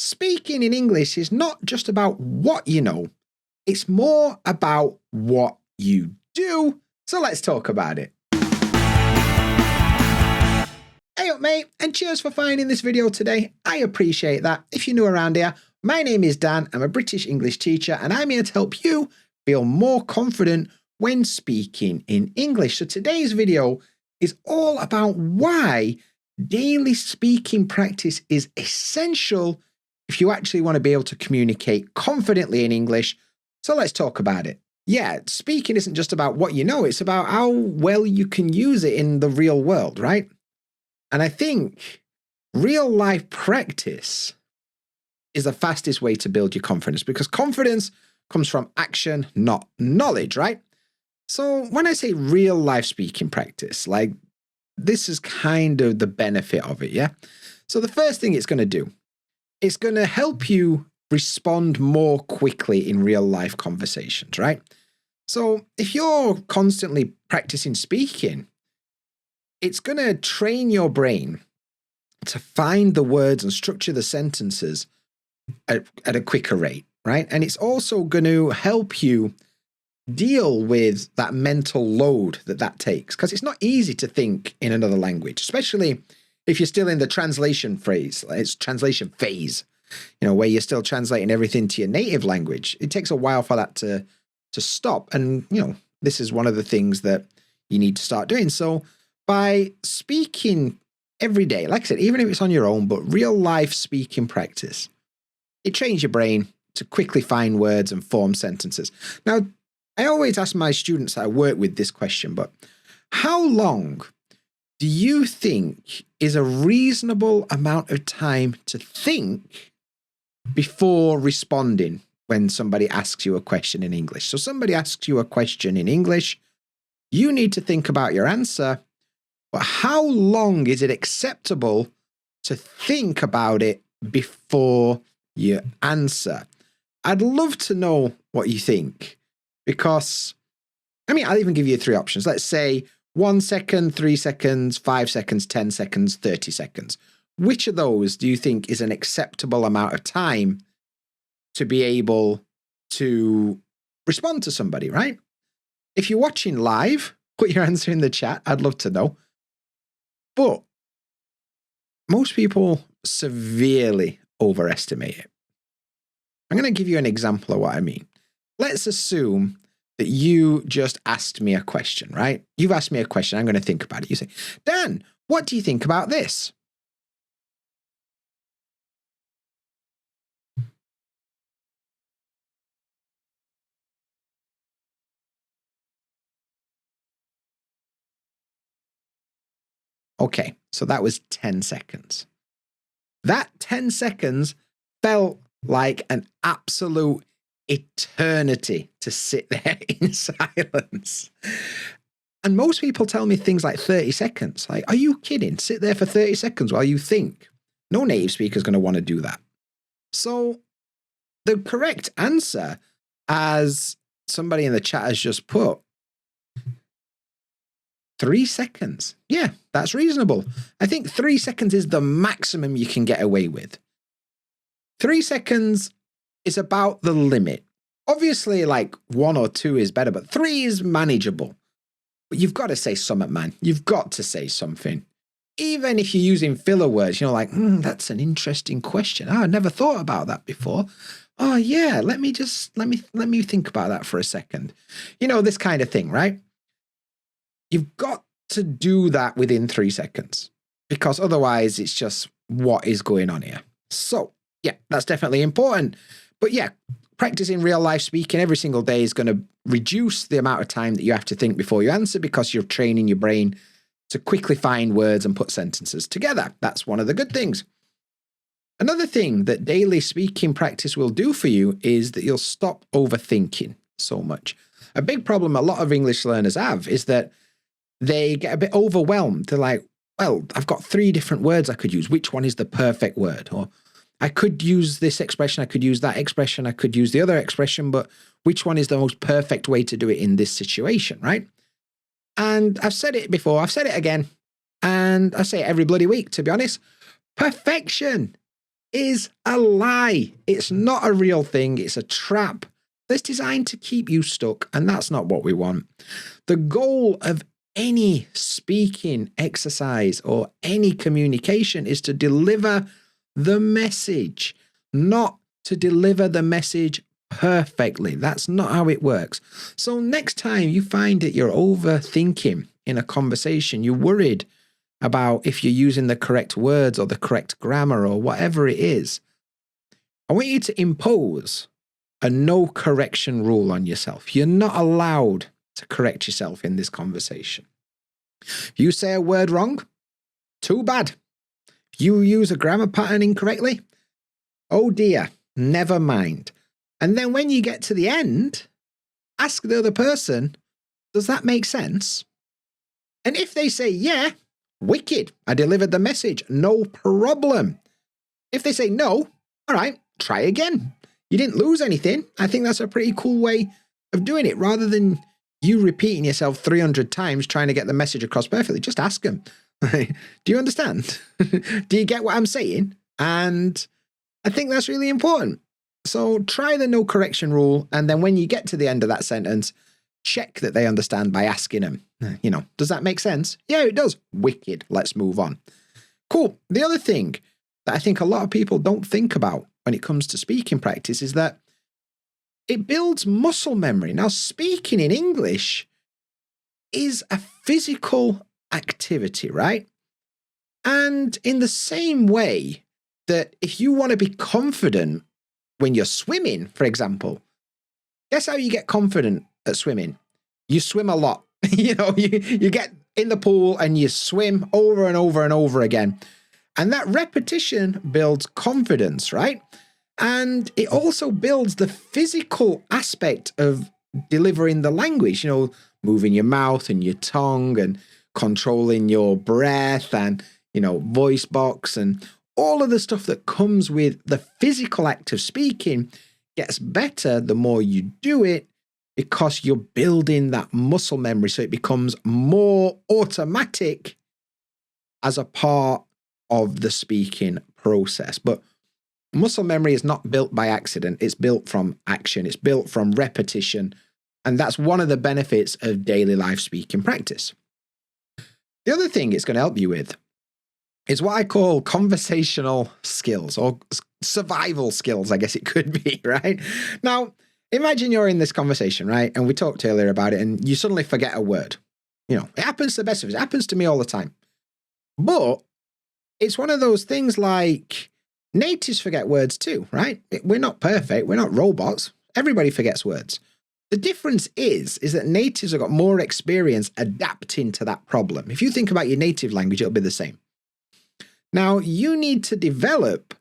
Speaking in English is not just about what you know, it's more about what you do. So let's talk about it. Hey up mate, and cheers for finding this video today. I appreciate that. If you're new around here, my name is Dan, I'm a British English teacher and I'm here to help you feel more confident when speaking in English. So today's video is all about why daily speaking practice is essential if you actually want to be able to communicate confidently in English. So let's talk about it. Yeah, speaking isn't just about what you know, it's about how well you can use it in the real world, right? And I think real life practice is the fastest way to build your confidence, because confidence comes from action, not knowledge, right? So when I say real life speaking practice, like this is kind of the benefit of it, yeah? So the first thing it's going to do, it's going to help you respond more quickly in real life conversations, right? So if you're constantly practicing speaking, it's going to train your brain to find the words and structure the sentences at a quicker rate, right? And it's also going to help you deal with that mental load that takes, because it's not easy to think in another language, especially if you're still in the translation phase, you know, where you're still translating everything to your native language. It takes a while for that to stop. And, you know, this is one of the things that you need to start doing. So by speaking every day, like I said, even if it's on your own, but real life speaking practice, it trains your brain to quickly find words and form sentences. Now, I always ask my students that I work with this question, but how long do you think is a reasonable amount of time to think before responding when somebody asks you a question in English? So somebody asks you a question in English, you need to think about your answer, but how long is it acceptable to think about it before you answer? I'd love to know what you think, because, I mean, I'll even give you 3 options. Let's say 1 second, 3 seconds, 5 seconds, 10 seconds, 30 seconds. Which of those do you think is an acceptable amount of time to be able to respond to somebody, right? If you're watching live, put your answer in the chat. I'd love to know. But most people severely overestimate it. I'm going to give you an example of what I mean. Let's assume that you just asked me a question, right? You've asked me a question. I'm going to think about it. You say, Dan, what do you think about this? Okay, so that was 10 seconds. That 10 seconds felt like an absolute eternity to sit there in silence. And most people tell me things like 30 seconds. Like, are you kidding? Sit there for 30 seconds while you think. No native speaker is going to want to do that. So the correct answer, as somebody in the chat has just put, 3 seconds. Yeah, that's reasonable. I think 3 seconds is the maximum you can get away with. 3 seconds is about the limit. Obviously, like 1 or 2 is better, but 3 is manageable. But you've got to say something, man. You've got to say something. Even if you're using filler words, you know, like, that's an interesting question. Oh, I never thought about that before. Oh, yeah, let me think about that for a second. You know, this kind of thing, right? You've got to do that within 3 seconds, because otherwise it's just what is going on here. So yeah, that's definitely important. But yeah, practicing real life speaking every single day is going to reduce the amount of time that you have to think before you answer, because you're training your brain to quickly find words and put sentences together. That's one of the good things. Another thing that daily speaking practice will do for you is that you'll stop overthinking so much. A big problem a lot of English learners have is that they get a bit overwhelmed. They're like, well, I've got 3 different words I could use. Which one is the perfect word? Or I could use this expression, I could use that expression, I could use the other expression, but which one is the most perfect way to do it in this situation, right? And I've said it before, I've said it again, and I say it every bloody week, to be honest. Perfection is a lie. It's not a real thing. It's a trap that's designed to keep you stuck, and that's not what we want. The goal of any speaking exercise or any communication is to deliver the message, not to deliver the message perfectly. That's not how it works. So next time you find that you're overthinking in a conversation, you're worried about if you're using the correct words or the correct grammar or whatever it is, I want you to impose a no correction rule on yourself. You're not allowed to correct yourself in this conversation. If you say a word wrong, too bad. If you use a grammar pattern incorrectly, oh dear, never mind. And then when you get to the end, ask the other person, does that make sense? And if they say, yeah, wicked, I delivered the message, no problem. If they say no, all right, try again. You didn't lose anything. I think that's a pretty cool way of doing it. Rather than you repeating yourself 300 times trying to get the message across perfectly, just ask them. Do you understand? Do you get what I'm saying? And I think that's really important. So try the no correction rule. And then when you get to the end of that sentence, check that they understand by asking them, does that make sense? Yeah, it does. Wicked. Let's move on. Cool. The other thing that I think a lot of people don't think about when it comes to speaking practice is that it builds muscle memory. Now, speaking in English is a physical activity, right? And in the same way that if you want to be confident when you're swimming, for example, guess how you get confident at swimming? You swim a lot. You get in the pool and you swim over and over and over again. And that repetition builds confidence, right? And it also builds the physical aspect of delivering the language, moving your mouth and your tongue and controlling your breath and, voice box and all of the stuff that comes with the physical act of speaking gets better the more you do it because you're building that muscle memory. So it becomes more automatic as a part of the speaking process. But muscle memory is not built by accident. It's built from action. It's built from repetition. And that's one of the benefits of daily life speaking practice. The other thing it's going to help you with is what I call conversational skills or survival skills, I guess it could be, right? Now, imagine you're in this conversation, right? And we talked earlier about it and you suddenly forget a word. It happens to the best of us. It happens to me all the time. But it's one of those things like natives forget words too, right? We're not perfect. We're not robots. Everybody forgets words. The difference is that natives have got more experience adapting to that problem. If you think about your native language, it'll be the same. Now, you need to develop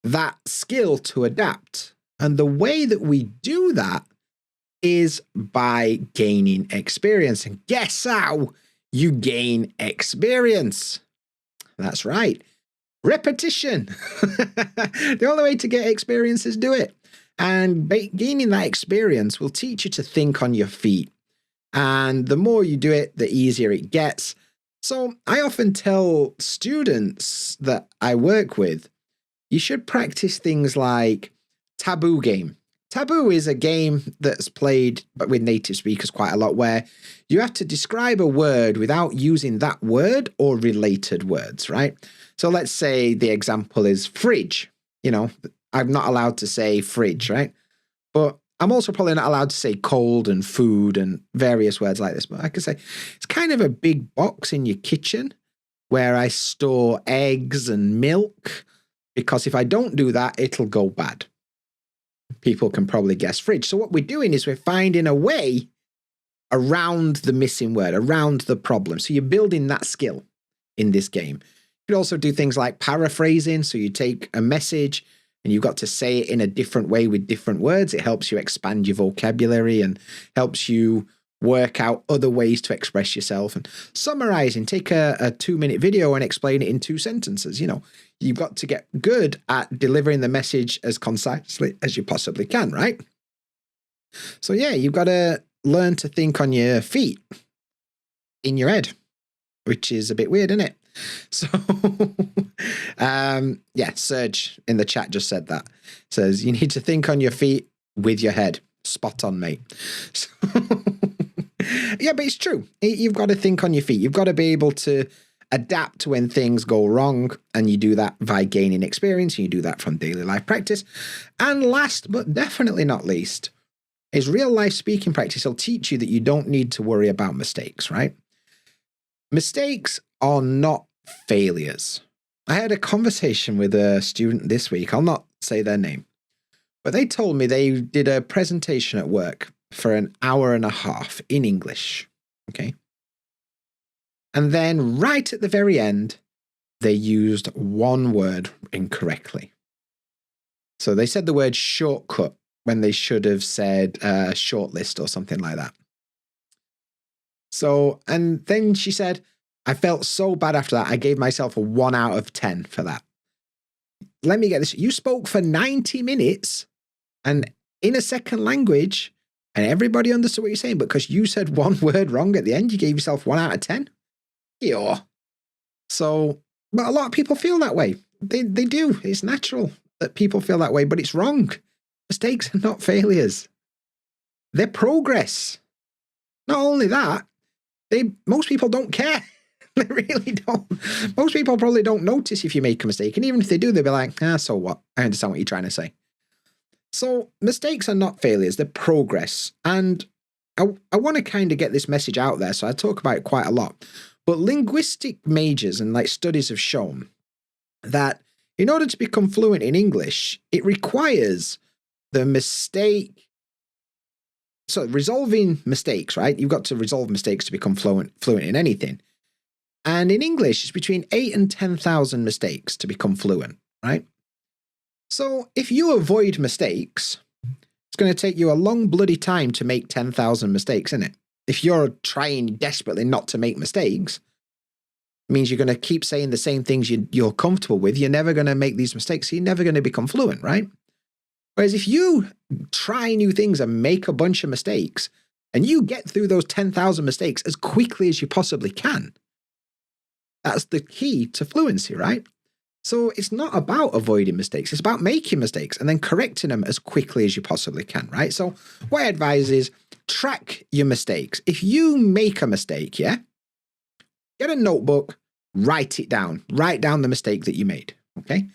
that skill to adapt. And the way that we do that is by gaining experience. And guess how you gain experience? That's right. Repetition. The only way to get experience is do it. And gaining that experience will teach you to think on your feet. And the more you do it, the easier it gets. So I often tell students that I work with, you should practice things like taboo game. Taboo is a game that's played with native speakers quite a lot where you have to describe a word without using that word or related words, right? So let's say the example is fridge. I'm not allowed to say fridge, right? But I'm also probably not allowed to say cold and food and various words like this. But I could say it's kind of a big box in your kitchen where I store eggs and milk, because if I don't do that, it'll go bad. People can probably guess fridge. So what we're doing is we're finding a way around the missing word, around the problem. So you're building that skill in this game. You could also do things like paraphrasing. So you take a message and you've got to say it in a different way with different words. It helps you expand your vocabulary and helps you work out other ways to express yourself. And summarizing, take a 2-minute video and explain it in 2 sentences. You've got to get good at delivering the message as concisely as you possibly can, right? So yeah, you've got to learn to think on your feet, in your head, which is a bit weird, isn't it? So, yeah, Serge in the chat just said that. Says, you need to think on your feet with your head. Spot on, mate. So, yeah, but it's true. You've got to think on your feet. You've got to be able to adapt when things go wrong, and you do that by gaining experience, and you do that from daily life practice. And last but definitely not least is real life speaking practice. It'll teach you that you don't need to worry about mistakes, right? Mistakes are not failures. I had a conversation with a student this week. I'll not say their name, but they told me they did a presentation at work for an hour and a half in English. Okay. And then right at the very end, they used one word incorrectly. So they said the word shortcut when they should have said shortlist or something like that. So, and then she said, I felt so bad after that. I gave myself a 1 out of 10 for that. Let me get this. You spoke for 90 minutes and in a second language, and everybody understood what you're saying, but because you said one word wrong at the end, you gave yourself 1 out of 10? Yeah. So, but a lot of people feel that way. They do. It's natural that people feel that way, but it's wrong. Mistakes are not failures. They're progress. Not only that, most people don't care. They really don't. Most people probably don't notice if you make a mistake. And even if they do, they'll be like, so what? I understand what you're trying to say. So mistakes are not failures. They're progress. And I want to kind of get this message out there. So I talk about it quite a lot. But linguistic majors and like studies have shown that in order to become fluent in English, it requires the mistake. So resolving mistakes, right? You've got to resolve mistakes to become fluent in anything. And in English, it's between 8,000 and 10,000 mistakes to become fluent, right? So if you avoid mistakes, it's going to take you a long bloody time to make 10,000 mistakes, isn't it? If you're trying desperately not to make mistakes, it means you're going to keep saying the same things you're comfortable with. You're never going to make these mistakes. So you're never going to become fluent, right? Whereas if you try new things and make a bunch of mistakes, and you get through those 10,000 mistakes as quickly as you possibly can, that's the key to fluency, right? So it's not about avoiding mistakes. It's about making mistakes and then correcting them as quickly as you possibly can, right? So what I advise is track your mistakes. If you make a mistake, yeah, get a notebook, write it down. Write down the mistake that you made, okay?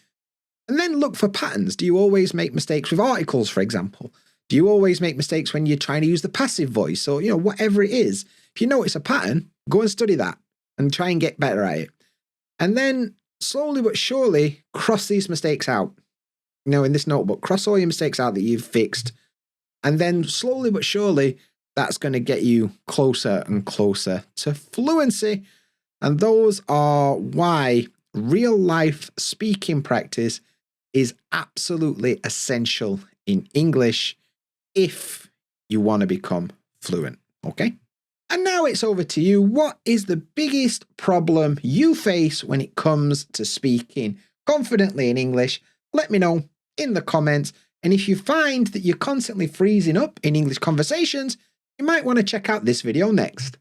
And then look for patterns. Do you always make mistakes with articles, for example? Do you always make mistakes when you're trying to use the passive voice or, whatever it is? If you notice a pattern, go and study that and try and get better at it. And then slowly but surely cross these mistakes out. In this notebook, cross all your mistakes out that you've fixed. And then slowly but surely, that's going to get you closer and closer to fluency. And those are why real life speaking practice is absolutely essential in English if you want to become fluent. Okay? And now it's over to you. What is the biggest problem you face when it comes to speaking confidently in English? Let me know in the comments. And if you find that you're constantly freezing up in English conversations, you might want to check out this video next.